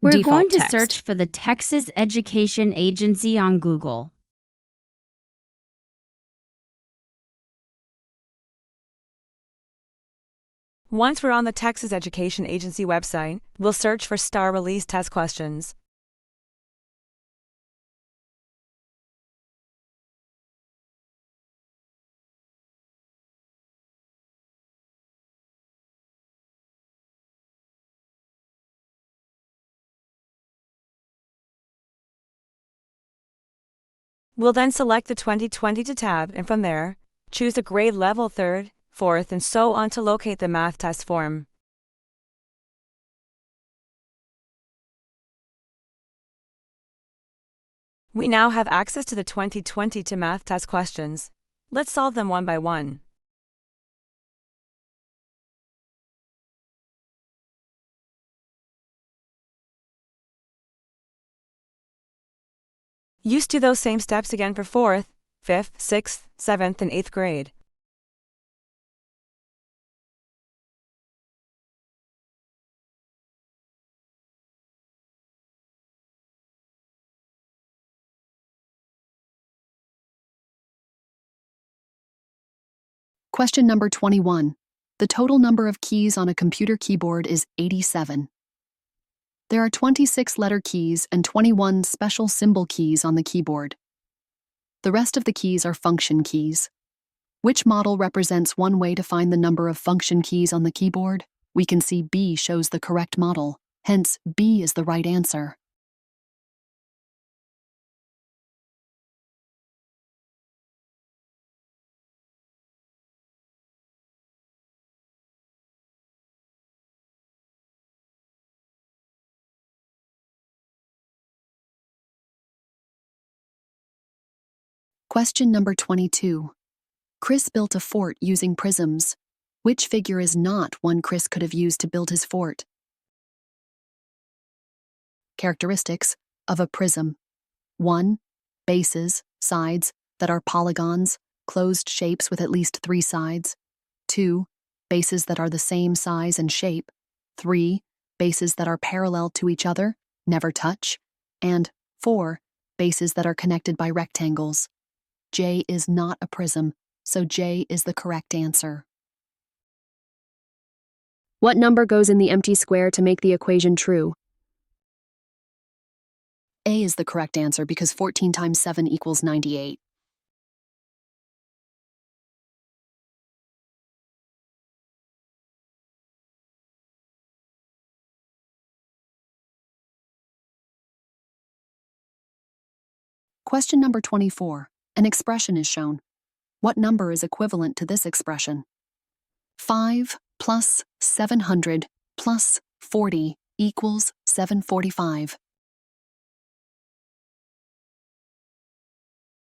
We're Default going to text. search for the Texas Education Agency on Google. Once we're on the Texas Education Agency website, we'll search for STAAR release test questions. We'll then select the 2022 tab, and from there, choose the grade level 3rd, 4th, and so on to locate the math test form. We now have access to the 2022 math test questions. Let's solve them one by one. Use do those same steps again for 4th, 5th, 6th, 7th, and 8th grade. Question number 21. The total number of keys on a computer keyboard is 87. There are 26 letter keys and 21 special symbol keys on the keyboard. The rest of the keys are function keys. Which model represents one way to find the number of function keys on the keyboard? We can see B shows the correct model, hence B is the right answer. Question number 22. Chris built a fort using prisms. Which figure is not one Chris could have used to build his fort? Characteristics of a prism. 1. Bases, sides, that are polygons, closed shapes with at least 3 sides. 2. Bases that are the same size and shape. 3. Bases that are parallel to each other, never touch. And 4. Bases that are connected by rectangles. J is not a prism, so J is the correct answer. What number goes in the empty square to make the equation true? A is the correct answer because 14 times 7 equals 98. Question number 24. An expression is shown. What number is equivalent to this expression? 5 plus 700 plus 40 equals 745.